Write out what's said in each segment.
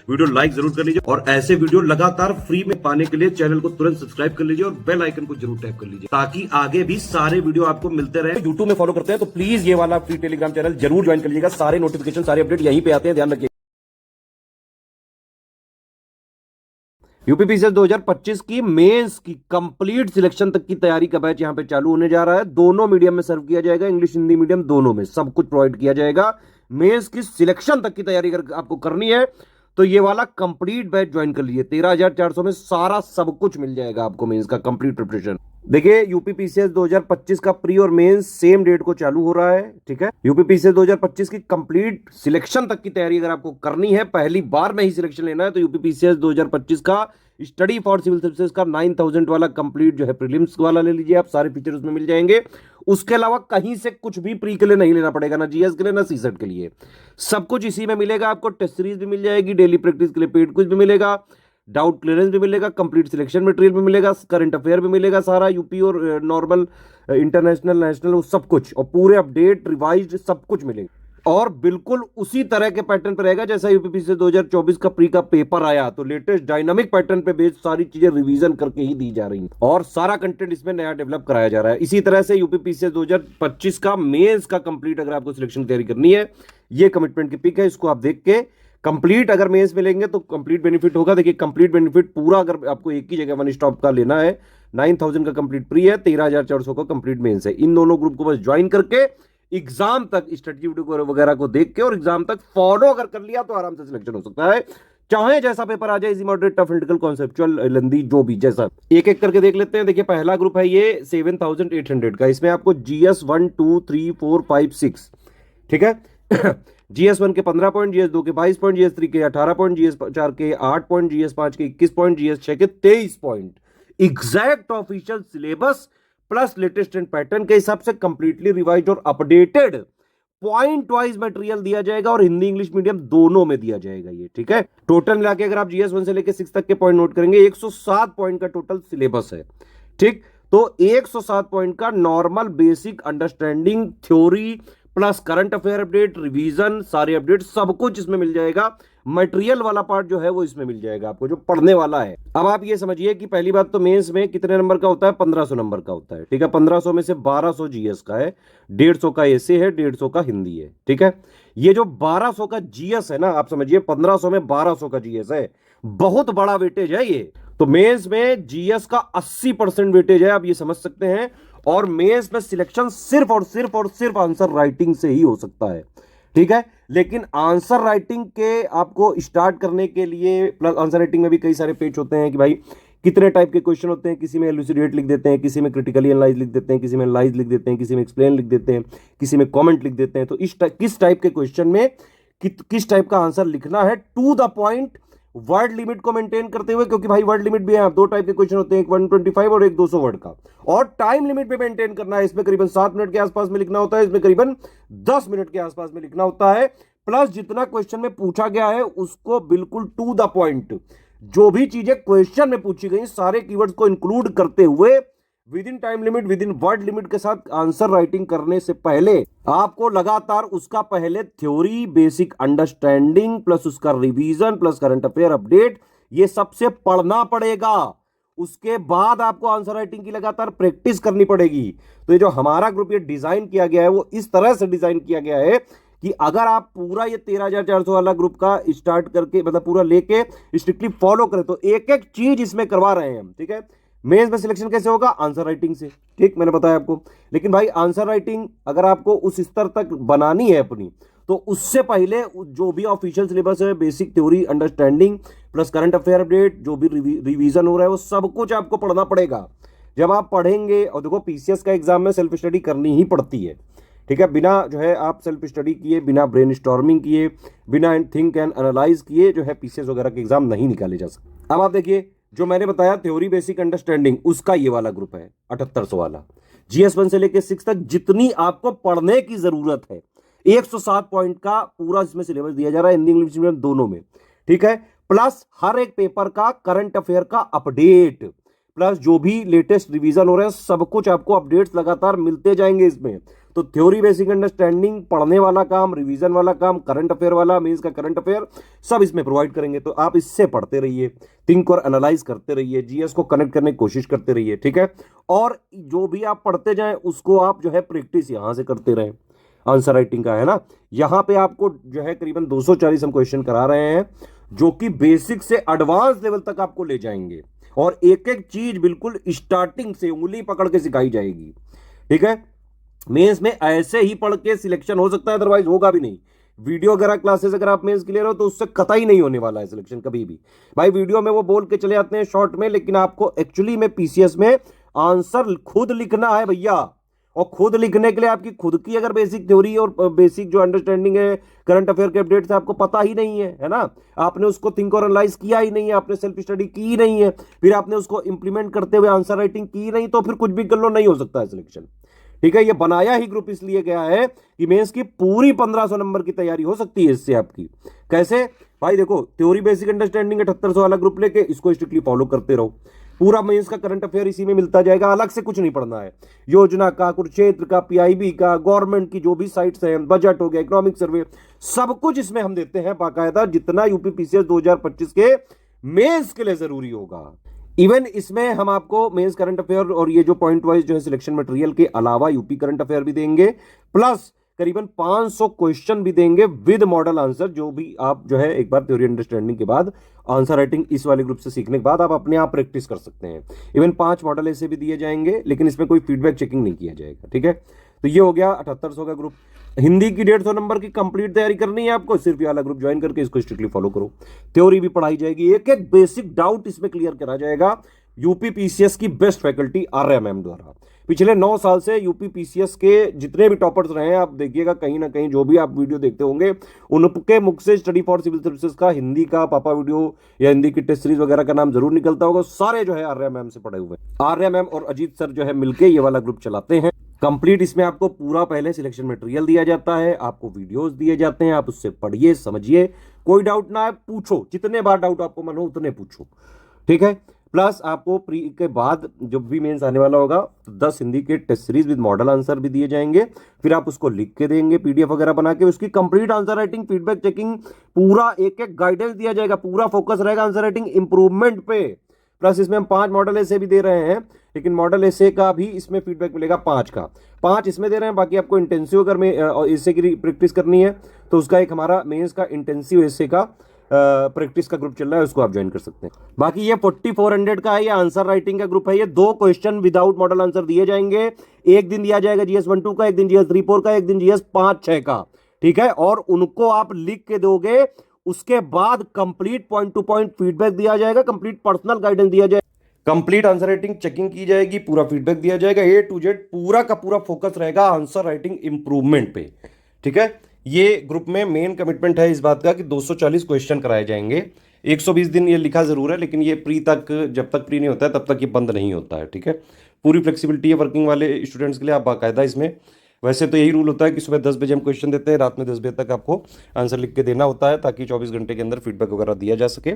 Video like जरूर कर लीजिए और ऐसे वीडियो लगातार फ्री में पाने के लिए चैनल को तुरंत सब्सक्राइब कर लीजिए और बेल आइकन को जरूर टैप कर लीजिए ताकि आगे भी सारे वीडियो आपको मिलते रहे। यूट्यूब में फॉलो करते हैं तो प्लीज ये वाला फ्री टेलीग्राम चैनल जरूर ज्वाइन कर लीजिएगा। सारे नोटिफिकेशन सारे अपडेट यहीं पे आते हैं, ध्यान रखिए। यूपीपीसीएस 2025 की मेंस की कंप्लीट सिलेक्शन तक की तैयारी का बैच यहां पे चालू होने जा रहा है। दोनों मीडियम में सर्व किया जाएगा, इंग्लिश हिंदी मीडियम दोनों में सब कुछ प्रोवाइड किया जाएगा। मेंस की सिलेक्शन तक की तैयारी अगर आपको करनी है तो ये वाला कंप्लीट बैच ज्वाइन कर लीजिए। 13,400 में सारा सब कुछ मिल जाएगा आपको मेंस का कंप्लीट प्रिपरेशन। देखिए यूपीपीसीएस 2025 का प्री और मेंस सेम डेट को चालू हो रहा है, ठीक है। यूपीपीसीएस 2025 की कंप्लीट सिलेक्शन तक की तैयारी अगर आपको करनी है, पहली बार में ही सिलेक्शन लेना है, तो यूपीपीसीएस 2025 का स्टडी फॉर सिविल सर्विसेज का 9,000 वाला कंप्लीट जो है प्रीलिम्स वाला ले लीजिए आप। सारे फीचर उसमें मिल जाएंगे। उसके अलावा कहीं से कुछ भी प्री के लिए नहीं लेना पड़ेगा, ना जीएस के लिए ना सीसेट के लिए। सब कुछ इसी में मिलेगा आपको। टेस्ट सीरीज भी मिल जाएगी, डेली प्रैक्टिस के लिए पेड कुछ भी मिलेगा, डाउट क्लियरेंस भी मिलेगा, कंप्लीट सिलेक्शन मटेरियल भी मिलेगा, करंट अफेयर भी मिलेगा, सारा यूपी और नॉर्मल इंटरनेशनल नेशनल सब कुछ, और पूरे अपडेट रिवाइज्ड सब कुछ मिलेगा। और बिल्कुल उसी तरह के पैटर्न पर रहेगा जैसा यूपीपीसीएस 2024 का प्री का पेपर आया, तो लेटेस्ट डायनामिक पैटर्न पे बेस्ड सारी चीजें रिवीजन करके ही दी जा रही हैं और सारा कंटेंट इसमें नया डेवलप कराया जा रहा है। इसी तरह से यूपीपीसीएस 2025 का मेंस का कंप्लीट अगर आपको सिलेक्शन की तैयारी करनी है, ये कमिटमेंट की पिक है, इसको आप देख के कंप्लीट अगर मेंस में लेंगे तो कंप्लीट बेनिफिट होगा। देखिए कंप्लीट बेनिफिट पूरा अगर आपको एक ही जगह वन स्टॉप का लेना है, 9,000 का कंप्लीट प्री है, 13,400 का कंप्लीट मेंस है। इन दोनों ग्रुप को बस ज्वाइन करके एग्जाम तक स्ट्रेटजी वीडियो वगैरह को देख के और एग्जाम तक फॉलो अगर कर लिया तो आराम से सिलेक्शन हो सकता है। चाहे जैसा पेपर आ जाए, easy moderate tough critical conceptual lengthy जो भी जैसा, एक एक करके देख लेते हैं। देखिए पहला ग्रुप है ये 7,800 का। इसमें आपको जीएस 1 2 3 4 5 6, ठीक है। जीएस 1 के 15 पॉइंट, जीएस 2 के 22 पॉइंट, जीएस 3 के 18 पॉइंट, जीएस 4 के 8 पॉइंट, जीएस 5 के 21 पॉइंट, जीएस 6 के 23 point. Exact official syllabus plus latest and pattern के हिसाब से कंप्लीटली रिवाइज्ड और अपडेटेड पॉइंट वाइज मटेरियल दिया जाएगा और हिंदी इंग्लिश मीडियम दोनों में दिया जाएगा ये, ठीक है। टोटल मिला के अगर आप जीएस 1 से लेकर 6 तक के पॉइंट नोट करेंगे, 107 पॉइंट का टोटल सिलेबस है, ठीक। तो 107 पॉइंट का normal basic understanding theory plus current affair update, revision, सारे अपडेट सब कुछ इसमें मिल जाएगा। मटेरियल वाला पार्ट जो है वो इसमें मिल जाएगा आपको, जो पढ़ने वाला है। अब आप ये समझिए कि पहली बात तो मेंस में कितने नंबर का होता है, 1500 नंबर का होता है, ठीक है। 1500 में से 1200 जीएस का है, 150 का एसे है, 150 का हिंदी है, ठीक है। ये जो 1200 का जीएस है ना, आप समझिए 1500 में 1200 का जीएस है, बहुत बड़ा वेटेज है ये। तो मेंस में जीएस का 80% वेटेज है, आप ये समझ सकते हैं। और मेंस में सिलेक्शन सिर्फ और सिर्फ आंसर राइटिंग से ही हो सकता है, ठीक है। लेकिन आंसर राइटिंग के आपको स्टार्ट करने के लिए, प्लस आंसर राइटिंग में भी कई सारे पेज होते हैं कि भाई कितने टाइप के क्वेश्चन होते हैं। किसी में एलुसिडेट लिख देते हैं, किसी में क्रिटिकली एनालाइज लिख देते हैं, किसी में एनालाइज लिख देते हैं, किसी में एक्सप्लेन लिख देते हैं, किसी में कमेंट लिख देते हैं। तो किस टाइप के क्वेश्चन में किस टाइप का आंसर लिखना है, to the point, word limit को मेंटेन करते हुए, क्योंकि भाई वर्ड लिमिट भी है, दो टाइप के क्वेश्चन होते हैं, एक 125 और एक 200 वर्ड का। और टाइम लिमिट भी मेंटेन करना है, इसमें करीबन 7 मिनट के आसपास में लिखना होता है, इसमें करीबन 10 मिनट के आसपास में लिखना होता है। प्लस जितना क्वेश्चन में पूछा गया है उसको बिल्कुल टू द पॉइंट, जो भी चीजें क्वेश्चन में पूछी गई सारे कीवर्ड्स को इंक्लूड करते हुए with in time limit, with in word limit के साथ आंसर राइटिंग करने से पहले आपको लगातार उसका पहले थ्योरी, बेसिक अंडरस्टैंडिंग प्लस उसका revision plus current affair update, ये सबसे पढ़ना पड़ेगा। उसके बाद आपको आंसर राइटिंग की लगातार प्रैक्टिस करनी पड़ेगी। तो ये जो हमारा ग्रुप ये डिजाइन किया गया है वो इस तरह से डिजाइन किया गया है कि अगर आप पूरा ये 13,400 वाला ग्रुप का स्टार्ट करके, मतलब पूरा लेके स्ट्रिक्टली फॉलो करें, तो एक एक चीज इसमें करवा रहे हैं हम, ठीक है। मेंस में सिलेक्शन कैसे होगा, आंसर राइटिंग से, ठीक, मैंने बताया आपको। लेकिन भाई आंसर राइटिंग अगर आपको उस स्तर तक बनानी है अपनी, तो उससे पहले जो भी ऑफिशियल सिलेबस है, basic theory understanding plus current affair update, जो भी रिवीजन हो रहा है वो सब कुछ आपको पढ़ना पड़ेगा। जब आप पढ़ेंगे, और देखो पीसीएस का एग्जाम में सेल्फ स्टडी करनी ही पड़ती है, ठीक है। बिना जो है आप सेल्फ स्टडी किए, बिना ब्रेन स्टॉर्मिंग किए, बिना थिंक एंड एनालाइज किए जो है पीसीएस वगैरह के एग्जाम नहीं निकाले जा सकते। अब आप देखिए जो मैंने बताया थ्योरी बेसिक अंडरस्टैंडिंग, उसका ये वाला ग्रुप है 7800 वाला। जीएस 1 से लेकर 6 तक जितनी आपको पढ़ने की जरूरत है, 107 पॉइंट का पूरा इसमें सिलेबस दिया जा रहा है, हिंदी इंग्लिश मीडियम दोनों में, ठीक है। प्लस हर एक पेपर का करंट अफेयर का अपडेट, प्लस जो भी लेटेस्ट रिवीजन हो रहे हैं सब कुछ आपको अपडेट्स लगातार मिलते जाएंगे इसमें। तो थ्योरी बेसिक अंडरस्टैंडिंग, पढ़ने वाला काम, रिवीजन वाला काम, करंट अफेयर वाला, मेंस का करंट अफेयर सब इसमें प्रोवाइड करेंगे। तो आप इससे पढ़ते रहिए, थिंक और एनालाइज करते रहिए, जीएस को कनेक्ट करने की कोशिश करते रहिए, ठीक है। और जो भी आप पढ़ते जाएं उसको आप जो है प्रैक्टिस यहां से करते रहें। आंसर राइटिंग का है ना, यहां पे आपको जो है करीबन 240 हम क्वेश्चन करा रहे हैं, जो कि बेसिक से एडवांस लेवल तक आपको ले जाएंगे, और एक एक चीज बिल्कुल स्टार्टिंग से उंगली पकड़ के सिखाई जाएगी, ठीक है। मेंस में ऐसे ही पढ़ के सिलेक्शन हो सकता है, अदरवाइज होगा भी नहीं। वीडियो वगैरह क्लासेस अगर आप मेंस के ले रहे हो तो उससे कतई नहीं होने वाला है सिलेक्शन कभी भी। भाई वीडियो में वो बोल के चले जाते हैं शॉर्ट में, लेकिन आपको एक्चुअली में पीसीएस में आंसर खुद लिखना है भैया। और खुद लिखने के लिए आपकी खुद की अगर बेसिक थ्योरी और बेसिक जो अंडरस्टैंडिंग है करंट अफेयर के अपडेट्स आपको पता ही नहीं है ना, आपने उसको थिंक और एनालाइज किया ही नहीं है, आपने सेल्फ स्टडी की ही नहीं है, फिर आपने उसको इंप्लीमेंट करते हुए आंसर राइटिंग की नहीं, तो फिर कुछ भी कर लो, नहीं हो सकता है सिलेक्शन, ठीक है। ये बनाया ही ग्रुप इसलिए गया है कि मेंस की पूरी 1500 नंबर की तैयारी हो सकती है इससे आपकी। कैसे भाई, देखो थ्योरी बेसिक अंडरस्टैंडिंग 7800 वाला ग्रुप लेके इसको स्ट्रिक्टली फॉलो करते रहो, पूरा मेंस का करंट अफेयर इसी में मिलता जाएगा, अलग से कुछ नहीं पढ़ना है। योजना का, कुरुक्षेत्र का, पीआईबी का, गवर्नमेंट की जो भी साइट्स हैं, बजट हो गया, इकोनॉमिक सर्वे, सब कुछ इसमें हम देते हैं बाकायदा, जितना यूपी पीसीएस 2025 के मेंस के लिए जरूरी होगा। इवन इसमें हम आपको मेंस करंट अफेयर और ये जो पॉइंट वाइज जो है सिलेक्शन मटेरियल के अलावा यूपी करंट अफेयर भी देंगे, प्लस करीबन 500 क्वेश्चन भी देंगे विद मॉडल आंसर, जो भी आप जो है एक बार थ्योरी अंडरस्टैंडिंग के बाद आंसर राइटिंग इस वाले ग्रुप से सीखने के बाद आप अपने आप प्रैक्टिस कर सकते हैं। इवन 5 मॉडल ऐसे भी दिए जाएंगे, लेकिन इसमें कोई फीडबैक चेकिंग नहीं किया जाएगा, ठीक है। तो ये हो गया 7800 का ग्रुप। हिंदी की 150 नंबर की कंप्लीट तैयारी करनी है आपको, सिर्फ ये वाला ग्रुप ज्वाइन करके इसको स्ट्रिक्टली फॉलो करो। थ्योरी भी पढ़ाई जाएगी, एक एक बेसिक डाउट इसमें क्लियर करा जाएगा। यूपी पीसीएस की बेस्ट फैकल्टी आर्या मैम द्वारा पिछले 9 साल से यूपी पीसीएस के जितने भी टॉपर्स रहे हैं, आप देखिएगा कहीं ना कहीं जो भी आप वीडियो देखते होंगे उनके मुख से स्टडी फॉर सिविल सर्विसेज का हिंदी का पापा वीडियो या हिंदी की टेस्ट सीरीज वगैरह का नाम जरूर निकलता होगा, सारे जो है आर्या मैम से पढ़े हुए हैं। आर्या मैम और अजीत सर जो है मिलके ये वाला ग्रुप चलाते हैं कंप्लीट। इसमें आपको पूरा पहले सिलेक्शन मटेरियल दिया जाता है, आपको वीडियोस दिए जाते हैं, आप उससे पढ़िए, समझिए, कोई डाउट ना है पूछो, जितने बार डाउट आपको मन हो उतने पूछो, ठीक है। प्लस आपको प्री के बाद जब भी मेंस आने वाला होगा तो 10 हिंदी के test series with model answer भी दिए जाएंगे, फिर आप उसको लिख के देंगे पीडीएफ वगैरह बना के, उसकी complete answer writing, feedback checking, पूरा एक एक गाइडेंस दिया जाएगा, पूरा फोकस रहेगा आंसर राइटिंग इंप्रूवमेंट पे। प्लस इसमें हम 5 मॉडल ऐसे भी दे रहे हैं, लेकिन मॉडल ऐसे का भी इसमें फीडबैक मिलेगा 5 का, 5 इसमें दे रहे हैं। बाकी आपको इंटेंसिव अगर में ऐसे की प्रैक्टिस करनी है तो उसका एक हमारा मेंस का इंटेंसिव ऐसे का प्रैक्टिस का ग्रुप चल रहा है, उसको आप ज्वाइन कर सकते हैं। बाकी ये 4400 का है, ये आंसर राइटिंग का ग्रुप है। ये 2 क्वेश्चन विदाउट मॉडल आंसर दिए जाएंगे, एक दिन दिया जाएगा जीएस 1-2 का, एक दिन जीएस 3-4 का, एक दिन जीएस 5-6 का, ठीक है। और उनको आप लिख के दोगे, उसके बाद complete point two point feedback दिया जाएगा, कंप्लीट पर्सनल गाइडेंस दिया जाएगा, कंप्लीट आंसर राइटिंग चेकिंग की जाएगी, पूरा फीडबैक दिया जाएगा, ए टू जेड पूरा का पूरा फोकस रहेगा आंसर राइटिंग इंप्रूवमेंट पे, ठीक है। ये ग्रुप में मेन कमिटमेंट है इस बात का कि 240 क्वेश्चन कराए जाएंगे, 120 दिन ये लिखा जरूर है, लेकिन ये प्री तक, जब तक प्री नहीं होता है तब तक ये बंद नहीं होता है, ठीक है। पूरी फ्लेक्सिबिलिटी है वर्किंग वाले स्टूडेंट्स के लिए, आप बाकायदा इसमें, वैसे तो यही रूल होता है कि सुबह 10 बजे हम क्वेश्चन देते हैं, रात में 10 बजे तक आपको आंसर लिख के देना होता है, ताकि 24 घंटे के अंदर फीडबैक वगैरह दिया जा सके।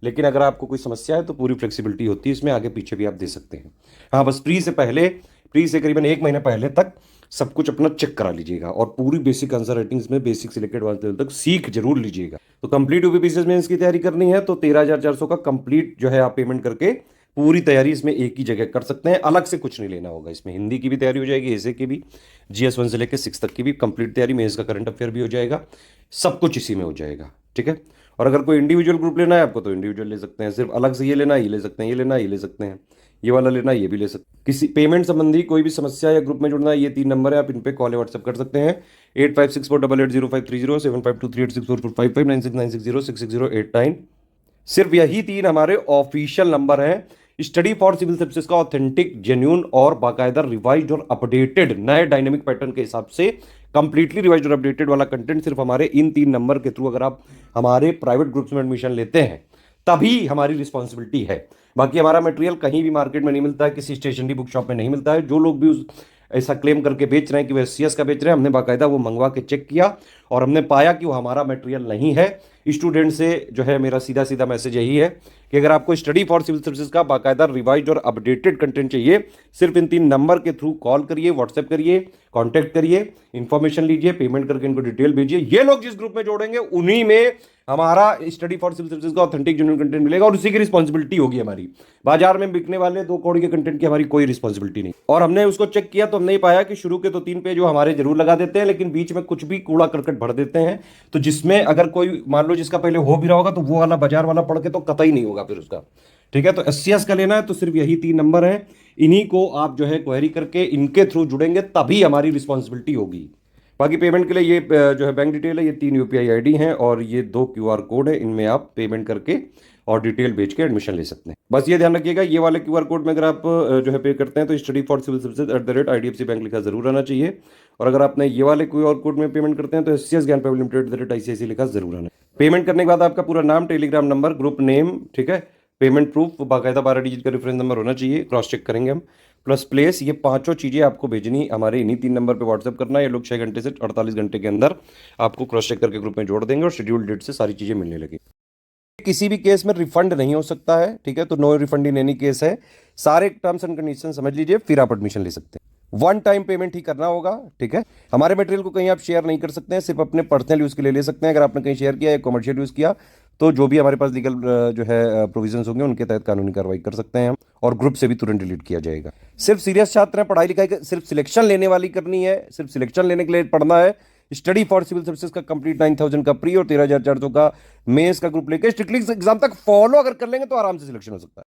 लेकिन अगर आपको कोई समस्या है तो पूरी फ्लेक्सिबिलिटी होती है इसमें, आगे पीछे भी आप दे सकते हैं। हाँ, बस प्री से पहले, प्री से करीबन 1 महीने पहले तक सब कुछ अपना चेक करा लीजिएगा, और पूरी बेसिक आंसर राइटिंग में बेसिक से लेकर एडवांस लेवल तक सीख जरूर लीजिएगा। तो कंप्लीट यूपी पीसीएस मेंस की तैयारी करनी है तो 13,400 का कंप्लीट जो है आप पेमेंट करके पूरी तैयारी इसमें एक ही जगह कर सकते हैं, अलग से कुछ नहीं लेना होगा। इसमें हिंदी की भी तैयारी हो जाएगी, ऐसे की भी, जीएस 1 से लेकर 6 तक की भी कंप्लीट तैयारी, मेंस का करंट अफेयर भी हो जाएगा, सब कुछ इसी में हो जाएगा, ठीक है। और अगर कोई इंडिविजुअल ग्रुप लेना है आपको तो इंडिविजुअल ले सकते हैं, सिर्फ अलग से ये लेना है ये ले सकते हैं, ये लेना है ये ले सकते हैं, ये वाला लेना है ये भी ले सकते हैं। किसी पेमेंट संबंधी कोई भी समस्या या ग्रुप में जुड़ना है, ये 3 नंबर है, आप इन पे कॉल या व्हाट्सएप कर सकते हैं, 8564880530, 7523864455, 9696066089। सिर्फ यही 3 हमारे ऑफिशियल नंबर हैं। स्टडी फॉर सिविल सर्विसेज का ऑथेंटिक, जेन्यून और बाकायदा रिवाइज्ड और अपडेटेड नए डायनेमिक पैटर्न के हिसाब से कंप्लीटली रिवाइज्ड और अपडेटेड वाला कंटेंट सिर्फ हमारे इन 3 नंबर के थ्रू अगर आप हमारे प्राइवेट ग्रुप्स में एडमिशन लेते हैं तभी हमारी रिस्पॉन्सिबिलिटी है। बाकी हमारा मटेरियल कहीं भी मार्केट में नहीं मिलता है, किसी स्टेशनरी बुक शॉप में नहीं मिलता है। जो लोग भी उस ऐसा क्लेम करके बेच रहे हैं कि वो एससीएस का बेच रहे हैं, हमने बाकायदा वो मंगवा के चेक किया और हमने पाया कि वो हमारा मटेरियल नहीं है, स्टूडेंट से जो है मेरा सीधा सीधा मैसेज यही है कि अगर आपको स्टडी फॉर सिविल सर्विसेज का बाकायदा रिवाइज और अपडेटेड कंटेंट चाहिए, सिर्फ इन 3 नंबर के थ्रू कॉल करिए, व्हाट्सएप करिए, कांटेक्ट करिए, इंफॉर्मेशन लीजिए, पेमेंट करके इनको डिटेल भेजिए। ये लोग जिस ग्रुप में जोड़ेंगे उन्हीं में हमारा स्टडी फॉर सिविल सर्विसेज का ऑथेंटिक जेन्युइन कंटेंट मिलेगा और उसी की रिस्पॉन्सिबिलिटी होगी हमारी। बाजार में बिकने वाले 2 करोड़ के कंटेंट की हमारी कोई रिस्पॉन्सिबिलिटी नहीं। और हमने उसको चेक किया तो हमने ही पाया कि शुरू के तो 3 पेज वो हमारे जरूर लगा देते हैं, लेकिन बीच में कुछ भी कूड़ा करकट भर देते हैं, तो जिसमें अगर कोई मान लो जिसका पहले हो भी रहा होगा तो वो वाला बाजार वाला पढ़ के तो कतई नहीं होगा फिर उसका। ठीक है, तो एससीएस का लेना है तो सिर्फ यही 3 नंबर हैं, इन्हीं को आप जो है क्वेरी करके इनके थ्रू जुड़ेंगे तभी हमारी रिस्पॉन्सिबिलिटी होगी। बाकी पेमेंट के लिए ये जो है बैंक डिटेल है, ये 3 यूपीआई आईडी हैं और ये 2 क्यूआर कोड है, इनमें आप पेमेंट करके और डिटेल भेज के एडमिशन ले सकते हैं। बस ये ध्यान रखिएगा, ये वाले क्यूआर कोड में अगर आप जो है पे करते हैं तो study for civil services @IDFC bank लिखा जरूर आना चाहिए, और अगर आपने ये वाले क्यूआर कोड में पेमेंट करते हैं तो SCS ज्ञान प्राइवेट लिमिटेड @ICICI लिखा जरूर आना। पेमेंट करने के बाद आपका पूरा नाम, टेलीग्राम नंबर, ग्रुप नेम, ठीक है, पेमेंट प्रूफ, बाकायदा 12 डिजिट का रेफरेंस नंबर होना चाहिए, क्रॉस चेक करेंगे हम, प्लस प्लेस, ये 5 चीज़ें आपको भेजनी हमारे इन्हीं 3 नंबर पे व्हाट्सएप करना है। ये लोग 6 घंटे से 48 घंटे के अंदर आपको क्रॉस चेक करके ग्रुप में जोड़ देंगे और शेड्यूल डेट से सारी चीज़ें मिलने लगी। किसी भी केस में रिफंड नहीं हो सकता है, ठीक है, तो no refund in any case है। सारे टर्म्स एंड कंडीशन समझ लीजिए, फिर आप एडमिशन ले सकते हैं। 1 टाइम पेमेंट ही करना होगा, ठीक है। हमारे मटेरियल को कहीं आप शेयर नहीं कर सकते हैं, सिर्फ अपने पर्सनल यूज़ के लिए ले सकते हैं। अगर आपने कहीं शेयर किया या कमर्शियल यूज़ किया तो जो भी हमारे पास लीगल जो है प्रोविजंस होंगे उनके तहत कानूनी कार्रवाई कर सकते हैं हम, और ग्रुप से भी तुरंत डिलीट किया जाएगा। सिर्फ सीरियस छात्र हैं, पढ़ाई लिखाई सिर्फ सिलेक्शन लेने वाली करनी है, सिर्फ सिलेक्शन लेने के लिए पढ़ना है। स्टडी फॉर सिविल सर्विसेज का कंप्लीट 9000 का प्री और 13400 का मेंस का ग्रुप लेकर स्ट्रिक्टली एग्जाम तक फॉलो अगर कर लेंगे तो आराम से सिलेक्शन हो सकता है।